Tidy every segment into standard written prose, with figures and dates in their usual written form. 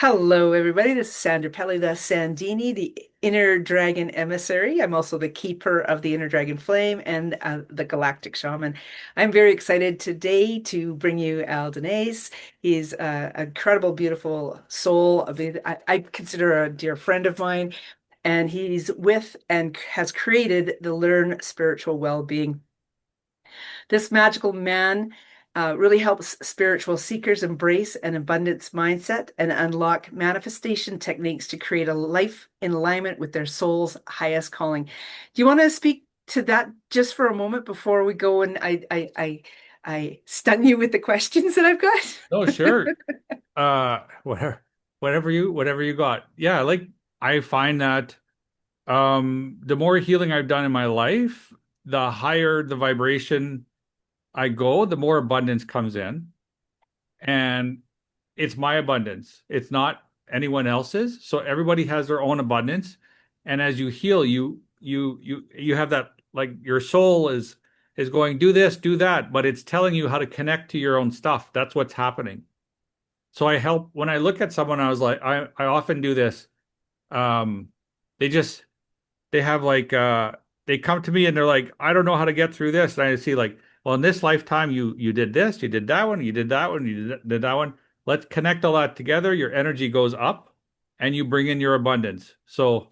Hello, everybody. This is Sandra Pelly, the Sandini, the Inner Dragon Emissary. I'm also the keeper of the Inner Dragon Flame and the Galactic Shaman. I'm very excited today to bring you Al Danais. He's an incredible, beautiful soul. I consider a dear friend of mine, and he's with and has created the Learn Spiritual Wellbeing. This magical man really helps spiritual seekers embrace an abundance mindset and unlock manifestation techniques to create a life in alignment with their soul's highest calling. Do you want to speak to that just for a moment before we go and I stun you with the questions that I've Oh, got? sure. Whatever, whatever you got. Yeah, like I find that the more healing I've done in my life, the higher the vibration I go, the more abundance comes in. And it's my abundance. It's not anyone else's. So everybody has their own abundance. And as you heal, you have that, like, your soul is going, do this, do that, but it's telling you how to connect to your own stuff. That's what's happening. So I help when I look at someone, I was like, I often do this. Um, they just they have like they come to me and they're like, I don't know how to get through this. And I see, like, well, in this lifetime you did this, you did that one, you did that one, did that one. Let's connect all that together. Your energy goes up and you bring in your abundance. So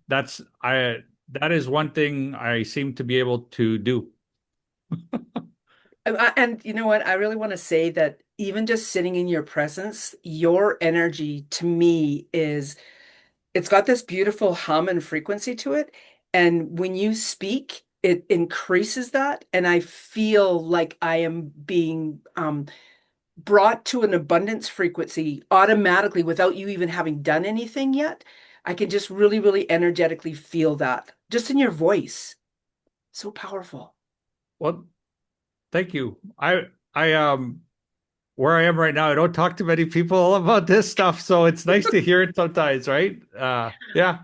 that's I that is one thing I seem to be able to do. And you know what? I really want to say that even just sitting in your presence, your energy to me is it's got this beautiful hum and frequency to it. And when you speak, it increases that. And I feel like I am being brought to an abundance frequency automatically without you even having done anything yet. I can just really, really energetically feel that just in your voice. So powerful. Well, thank you. I where I am right now, I don't talk to many people about this stuff, so it's nice to hear it sometimes, right? Yeah.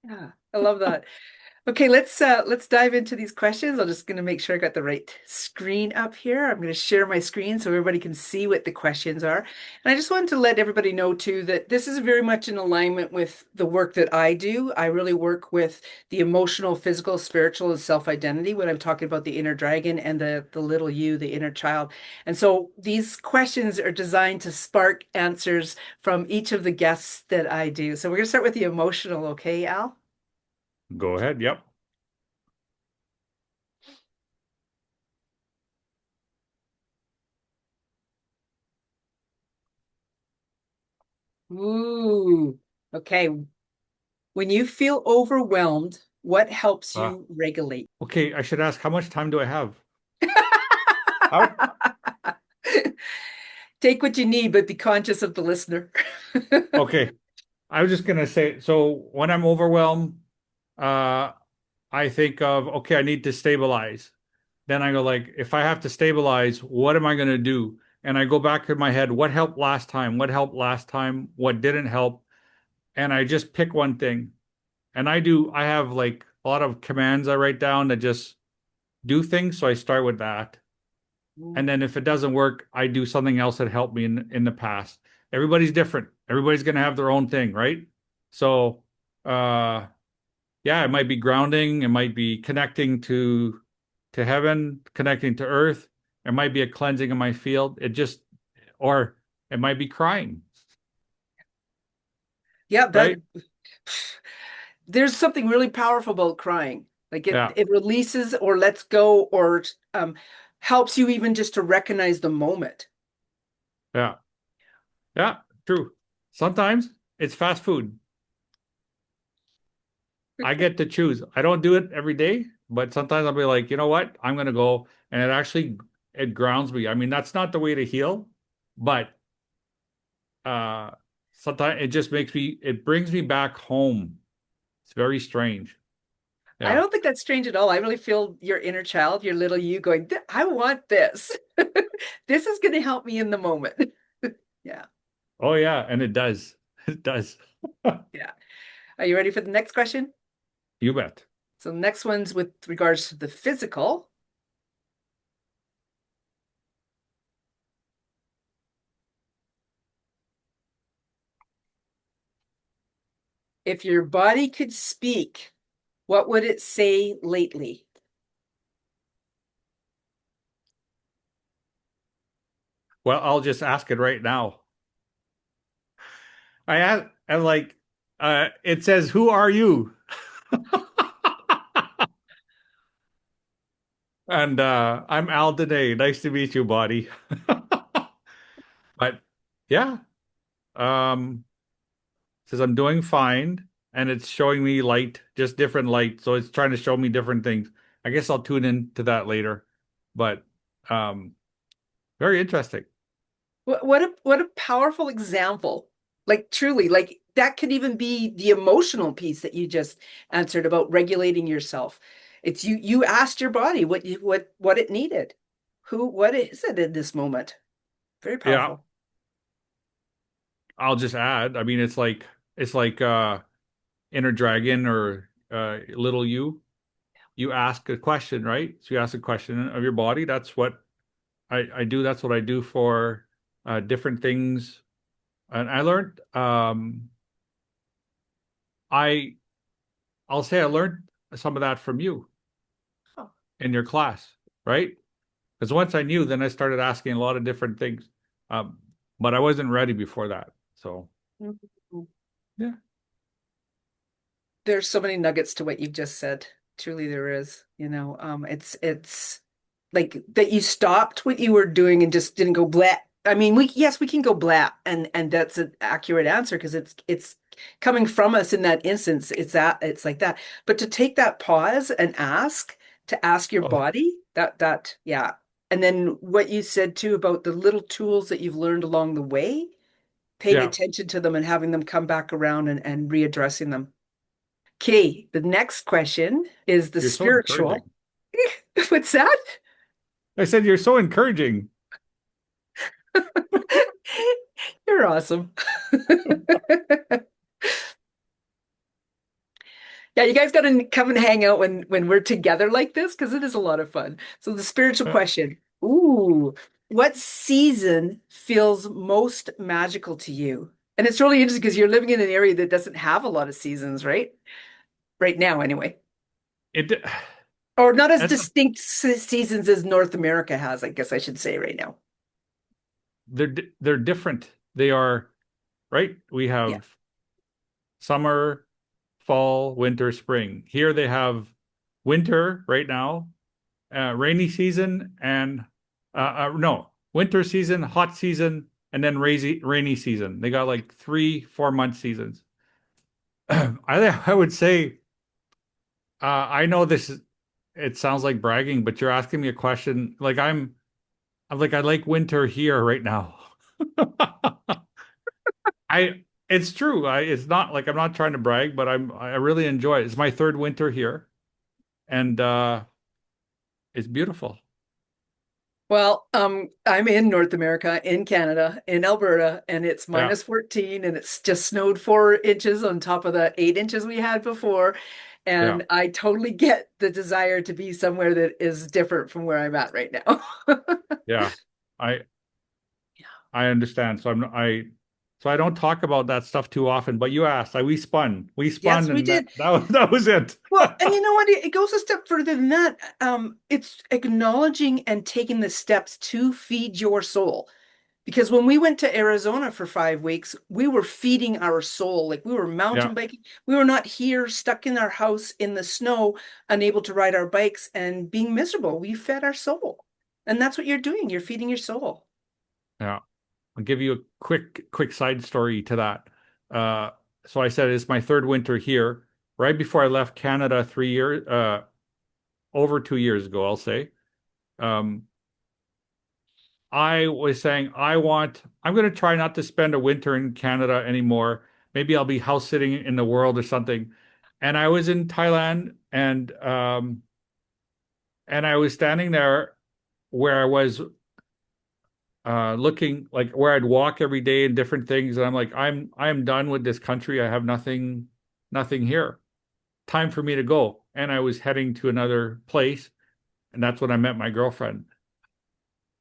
Yeah, I love that. Okay, let's dive into these questions. I'm just going to make sure I got the right screen up here. I'm going to share my screen so everybody can see what the questions are. And I just wanted to let everybody know too that this is very much in alignment with the work that I do. I really work with the emotional, physical, spiritual, and self-identity when I'm talking about the inner dragon and the little you, the inner child. And so these questions are designed to spark answers from each of the guests that I do. So we're going to start with the emotional, okay, Al? Go ahead. Yep. Ooh, okay. When you feel overwhelmed, what helps Uh, you regulate? okay, I should ask, how much time do I have? How, Take what you need, but be conscious of the listener. okay, I was just gonna say, so when I'm overwhelmed, uh, I think of, okay, I need to stabilize. Then I go, like, if I have to stabilize, what am I gonna do? And I go back in my head, what helped last time? What helped last time? What didn't help? And I just pick one thing. And I have like a lot of commands I write down that just do things. So I start with that. And then if it doesn't work, I do something else that helped me in the past. Everybody's different. Everybody's gonna have their own thing, right? So uh yeah, it might be grounding, it might be connecting to heaven, connecting to earth, it might be a cleansing of my field. It just or it might be crying, Yeah, that right? there's something really powerful about crying. Like Yeah, it releases or lets go or helps you even just to recognize the moment. yeah, yeah, true. Sometimes it's fast food. I get to choose. I don't do it every day, but sometimes I'll be like, you know what? I'm gonna go, and it grounds me. I mean, that's not the way to heal, but uh sometimes it brings me back home. It's very strange. I Yeah. don't think that's strange at all. I really feel your inner child, your little you going, I want this. This is going to help me in the moment. Yeah. Oh yeah, and it does. It does. Yeah. Are you ready for the next question? You bet. So the next one's with regards to the physical. If your body could speak, what would it say lately? Well, I'll just ask it right now. I'm like, it says, "Who are you?" And I'm Al Danais. Nice to meet you, buddy. But yeah, um, says I'm doing fine, and it's showing me light, just different light. So it's trying to show me different things. I guess I'll tune into that later. But um, very interesting. What a powerful example. Like truly, like that could even be the emotional piece that you just answered about regulating yourself. It's you asked your body what it needed. What is it in this moment? Very Yeah, powerful. I'll just add. I mean, it's like inner dragon or little you. You ask a question, right? So you ask a question of your body. That's what I do. That's what I do for different things. And I learned I I'll say I learned some of that from you Oh. in your class, right? Because once I knew, then I started asking a lot of different things. Um, but I wasn't ready before that. So Mhm. yeah, There's so many nuggets to what you've just said. Truly there is, it's like that you stopped what you were doing and just didn't go blah. I mean, we can go blah and that's an accurate answer because it's coming from us in that instance. It's like that. But to take that pause and to ask your oh body, that yeah. And then what you said too about the little tools that you've learned along the way, paying yeah, attention to them and having them come back around and readdressing them. Okay, the next question is the you're so encouraging. spiritual. What's that? I said you're so encouraging. You're awesome. Yeah, you guys got to come and hang out when we're together like this because it is a lot of fun. So the spiritual Uh, question. Ooh, what season feels most magical to you? And it's really interesting because you're living in an area that doesn't have a lot of seasons, right? Right now, anyway. it Or not as that's distinct seasons as North America has, I guess I should say right now. they're different. They are right. We Yeah. have summer, fall, winter, spring. Here they have winter right now, rainy season, and no, winter season, hot season, and then rainy season. They got like 3, 4 month seasons. I would say I know it sounds like bragging, but you're asking me a question like I'm like I like winter here right now. It's true. It's not like I'm not trying to brag, but I really enjoy it. It's my third winter here, and it's beautiful. Well, I'm in North America, in Canada, in Alberta, and it's Yeah, minus 14, and it's just snowed 4 inches on top of the 8 inches we had before. yeah, And I totally get the desire to be somewhere that is different from where I'm at right now. yeah. I I understand. So I don't talk about that stuff too often. But you asked. We Yes, spun, we and did. that was it. Well, and you know what? It goes a step further than that. It's acknowledging and taking the steps to feed your soul. Because when we went to Arizona for 5 weeks, we were feeding our soul. Like we were Yeah, mountain biking. We were not here stuck in our house in the snow, unable to ride our bikes and being miserable. We fed our soul. And that's what you're doing. You're feeding your soul. yeah. I'll give you a quick side story to that. Uh, so I said it's my third winter here. Right before I left Canada 3 years, over 2 years ago, I'll say. Um, I was saying I'm going to try not to spend a winter in Canada anymore. Maybe I'll be house sitting in the world or something. And I was in Thailand and I was standing there where I was looking like where I'd walk every day and different things. And I'm like, I'm done with this country. I have nothing here. Time for me to go. And I was heading to another place, and that's when I met my girlfriend.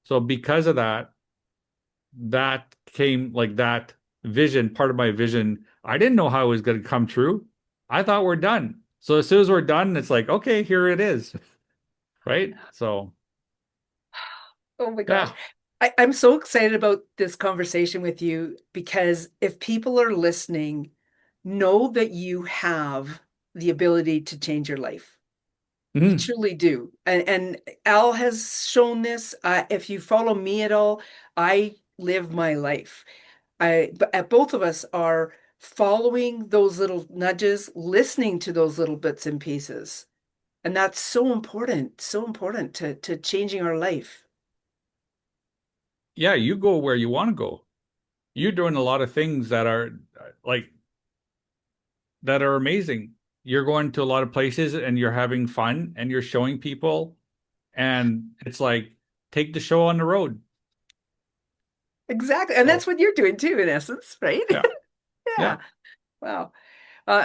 So because of that, that came like that. vision, part of my vision. I didn't know how it was going to come true. I thought we're done. So as soon as we're done, it's like, okay, here it is, right? So Oh my gosh. yeah. I'm so excited about this conversation with you because if people are listening, know that you have the ability to change your life. You Mhm. truly do. And Al has shown this. If you follow me at all, I live my life. But both of us are following those little nudges, listening to those little bits and pieces. And that's so important to changing our life. Yeah, you go where you want to go. You're doing a lot of things that are like that are amazing. You're going to a lot of places and you're having fun and you're showing people, and it's like take the show on the road. Exactly. And So that's what you're doing too, in essence, right? yeah, Yeah. yeah. Wow.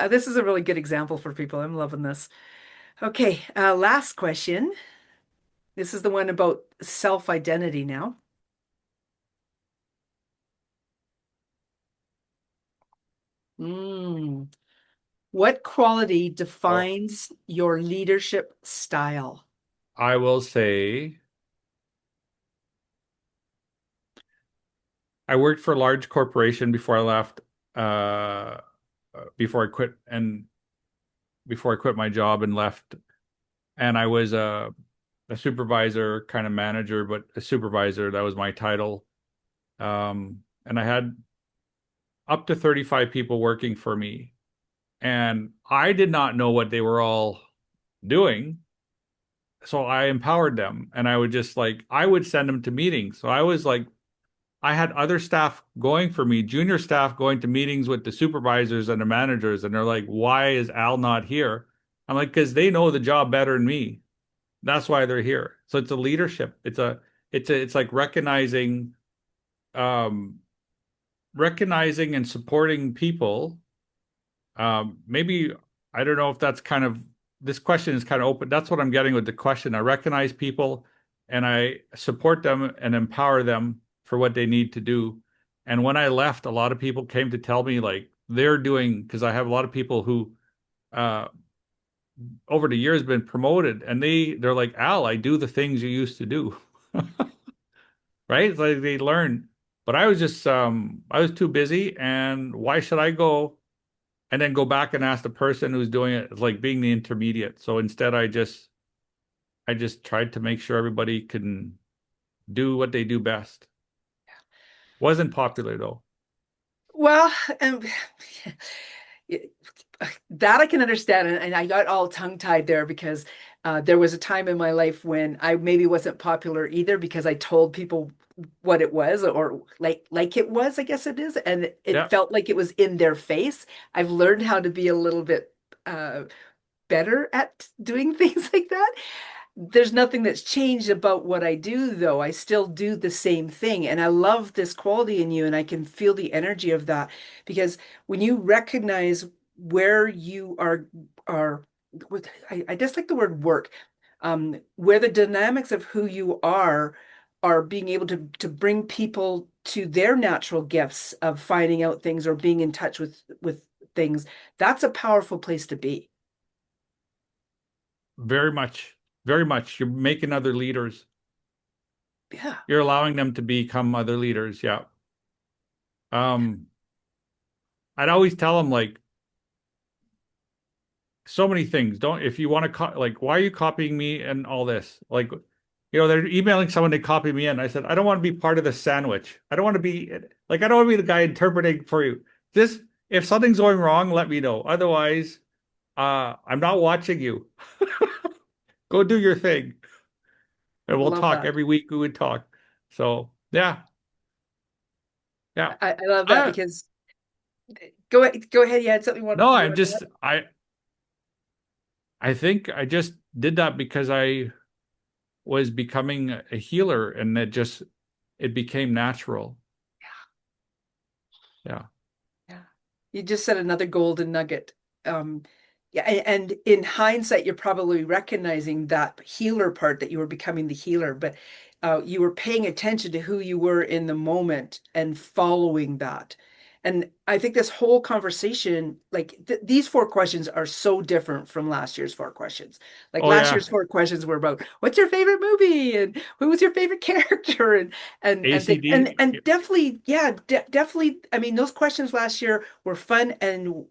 This is a really good example for people. I'm loving this. Okay, last question. This is the one about self-identity now. Mm. What quality Oh, defines your leadership style? I will say I worked for a large corporation before I left, before I quit and before I quit my job and left. And I was a supervisor, kind of manager, but a supervisor. That was my title. And I had up to 35 people working for me. And I did not know what they were all doing. So I empowered them and I would just like, I would send them to meetings. So I was like, I had other staff going for me, junior staff going to meetings with the supervisors and the managers. And they're like, why is Al not here? I'm like, because they know the job better than me. That's why they're here. So it's a leadership. It's like um, recognizing and supporting people. Maybe I don't know if that's kind of this question is kind of open. That's what I'm getting with the question. I recognize people and I support them and empower them for what they need to do. And when I left, a lot of people came to tell me like they're doing because I have a lot of people who uh over the years been promoted and they're like, Al, I do the things you used to do. Right? It's like they learn. But I was just I was too busy and why should I go and then go back and ask the person who's doing it, like being the intermediate. So instead I just tried to make sure everybody can do what they do best. Wasn't popular though. Well, um, that I can understand, and I got all tongue-tied there because there was a time in my life when I maybe wasn't popular either because I told people what it was or like it was, I guess it is, and it Yeah. felt like it was in their face. I've learned how to be a little bit better at doing things like that. There's nothing that's changed about what I do, though. I still do the same thing. And I love this quality in you, and I can feel the energy of that because when you recognize where you are, I just like the word work, where the dynamics of who you are being able to bring people to their natural gifts of finding out things or being in touch with things. That's a powerful place to be. Very much. Very much. You're making other leaders. Yeah. You're allowing them to become other leaders. Yeah. Um, I'd always tell them like so many things. Don't if you want to like why are you copying me and all this? Like they're emailing someone they copy me in. I said, I don't want to be part of the sandwich. I don't want to be like I don't want to be the guy interpreting for you. This if something's going wrong, let me know. Otherwise, I'm not watching you. Go do your thing. And we'll Love talk that. every week we would talk. So yeah, yeah. I love that I because go ahead. You had something no, you I'm want to just I think I just did that because I was becoming a healer and it became natural. Yeah. add? Yeah. You just said another golden nugget. Yeah, and in hindsight, you're probably recognizing that healer part that you were becoming the healer, but you were paying attention to who you were in the moment and following that. And I think this whole conversation, like these four questions are so different from last year's four questions. Like Oh last yeah, year's four questions were about what's your favorite movie and who was your favorite character ACD. and definitely, yeah, definitely. I mean, those questions last year were fun and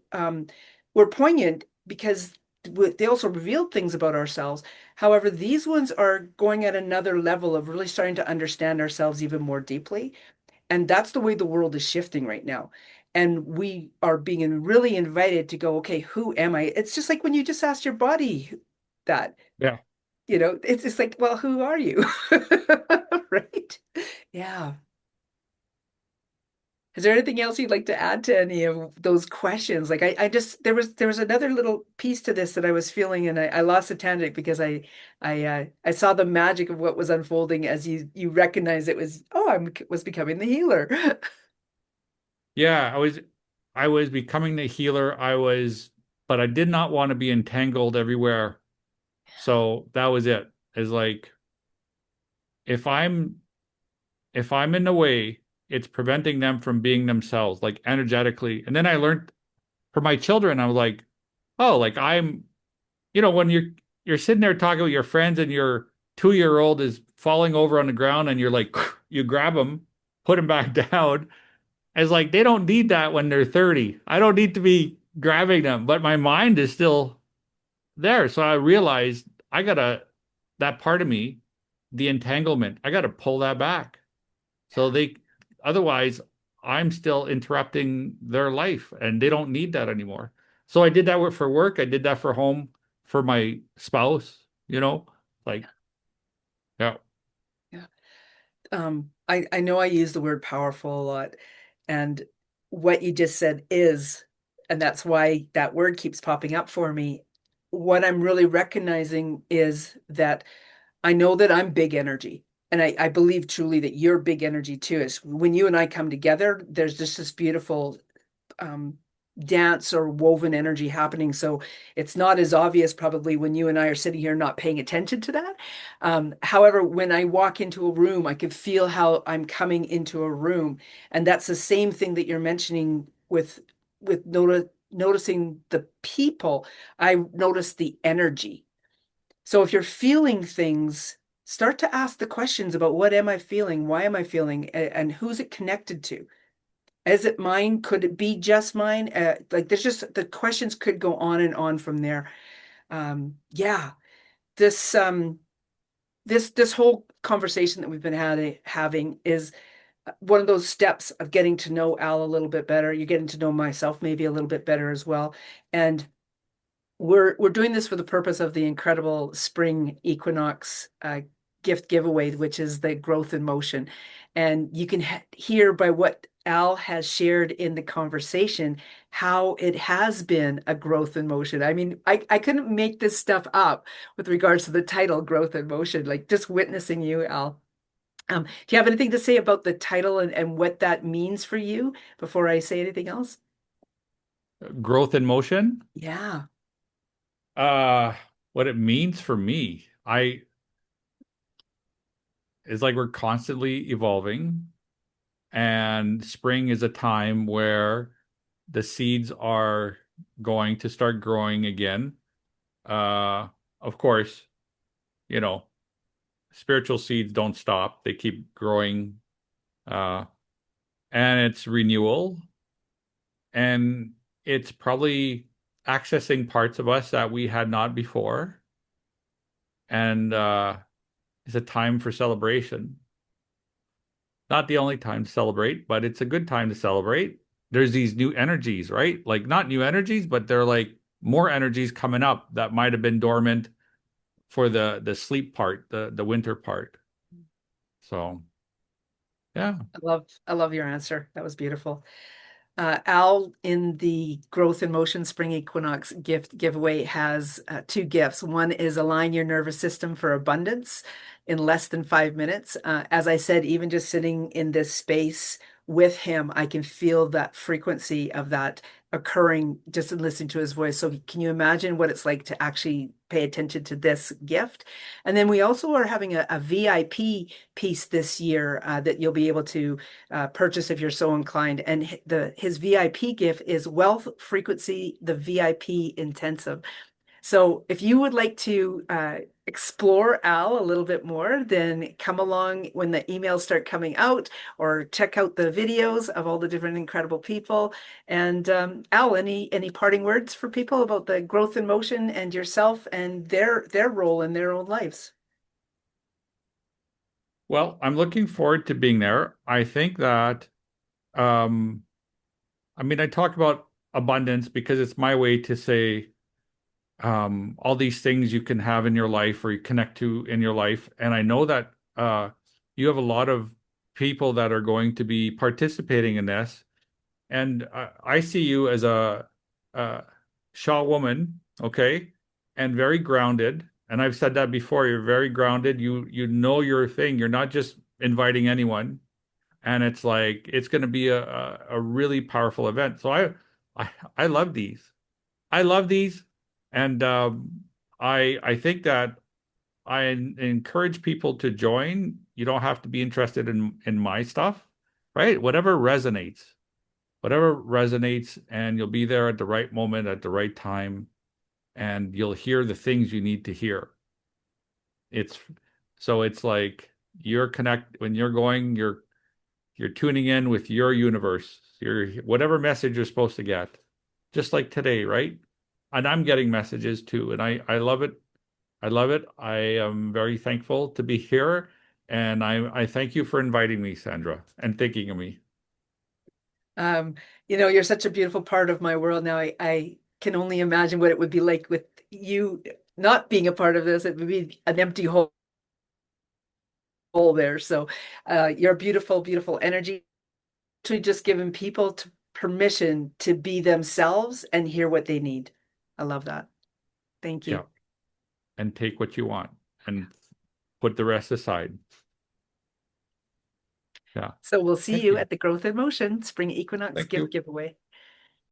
were poignant because they also revealed things about ourselves. However, these ones are going at another level of really starting to understand ourselves even more deeply. And that's the way the world is shifting right now. And we are being really invited to go, okay, who am I? It's just like when you just asked your body that, Yeah. it's just like, well, who are you? Right? Yeah. Is there anything else you'd like to add to any of those questions? Like I just there was another little piece to this that I was feeling and I lost the tangent because I saw the magic of what was unfolding as you recognize it was, oh, was becoming the healer. Yeah, I was becoming the healer. But I did not want to be entangled everywhere. So that was it. Is like if I'm if I'm in the way, it's preventing them from being themselves, like energetically. And then I learned for my children, I was like, oh, like when you're sitting there talking with your friends and your 2-year old is falling over on the ground and you're like, you grab them, put him back down. It's like they don't need that when they're 30. I don't need to be grabbing them, but my mind is still there. So I realized that part of me, the entanglement, I gotta pull that back. So otherwise, I'm still interrupting their life and they don't need that anymore. So I did that for work. I did that for home for my spouse. Like, yeah, Yeah. I know I use the word powerful a lot, and what you just said is, and that's why that word keeps popping up for me. What I'm really recognizing is that I know that I'm big energy. And I believe truly that you're big energy too. Is when you and I come together, there's just this beautiful um, dance or woven energy happening. So it's not as obvious probably when you and I are sitting here not paying attention to that. However, when I walk into a room, I can feel how I'm coming into a room, and that's the same thing that you're mentioning with noticing the people. I notice the energy. So if you're feeling things, start to ask the questions about what am I feeling? Why am I feeling? And who's it connected to? Is it mine? Could it be just mine? Like there's just the questions could go on and on from there. Yeah, this this whole conversation that we've been having is one of those steps of getting to know Al a little bit better. You're getting to know myself maybe a little bit better as well. And we're doing this for the purpose of the incredible spring equinox gift giveaway, which is the growth in motion. And you can hear by what Al has shared in the conversation how it has been a growth in motion. I mean, I couldn't make this stuff up with regards to the title growth in motion, like just witnessing you, Al. Do you have anything to say about the title and what that means for you before I say anything else? growth in motion. Yeah. Uh, what it means for me, I is like we're constantly evolving, and spring is a time where the seeds are going to start growing again. Of course, you know, spiritual seeds don't stop; they keep growing. Uh, and it's renewal, and it's probably accessing parts of us that we had not before, and it's a time for celebration. Not the only time to celebrate, but it's a good time to celebrate. There's these new energies, right? Like not new energies, but they're like more energies coming up that might have been dormant for the sleep part, the winter part. So yeah, I love your answer. That was beautiful. Al, in the Growth in Motion Spring Equinox gift giveaway, has two gifts. One is Align Your Nervous System for Abundance in less than 5 minutes. As I said, even just sitting in this space with him, I can feel that frequency of that occurring just in listening to his voice. So can you imagine what it's like to actually pay attention to this gift? And then we also are having a VIP piece this year that you'll be able to purchase if you're so inclined. And his VIP gift is Wealth Frequency, the VIP Intensive. So if you would like to explore Al a little bit more, then come along when the emails start coming out or check out the videos of all the different incredible people. And Al, any parting words for people about the growth in motion and yourself and their role in their own lives? Well, I'm looking forward to being there. I think that, um, I mean, I talk about abundance because it's my way to say, all these things you can have in your life or you connect to in your life. And I know that you have a lot of people that are going to be participating in this. And I see you as a Shaw woman, okay, and very grounded. And I've said that before. You're very grounded. You know your thing. You're not just inviting anyone. And it's like it's going to be a really powerful event. So I I love these. I love these, and I think that encourage people to join. You don't have to be interested in my stuff, right? Whatever resonates, and you'll be there at the right moment, at the right time, and you'll hear the things you need to hear. It's so it's like you're connect when you're going, you're tuning in with your universe, your whatever message you're supposed to get. Just like today, right? And I'm getting messages too, and I love it. I love it. I am very thankful to be here, and I thank you for inviting me, Sandra, and thinking of me. Um, you're such a beautiful part of my world now. I can only imagine what it would be like with you not being a part of this. It would be an empty hole there. So your beautiful, beautiful energy to just giving people permission to be themselves and hear what they need. I love that. Thank Yeah, you. and take what you want and put the rest aside. Yeah. So we'll see Thank you you. at the Growth in Motion Spring Equinox Thank gift you. giveaway.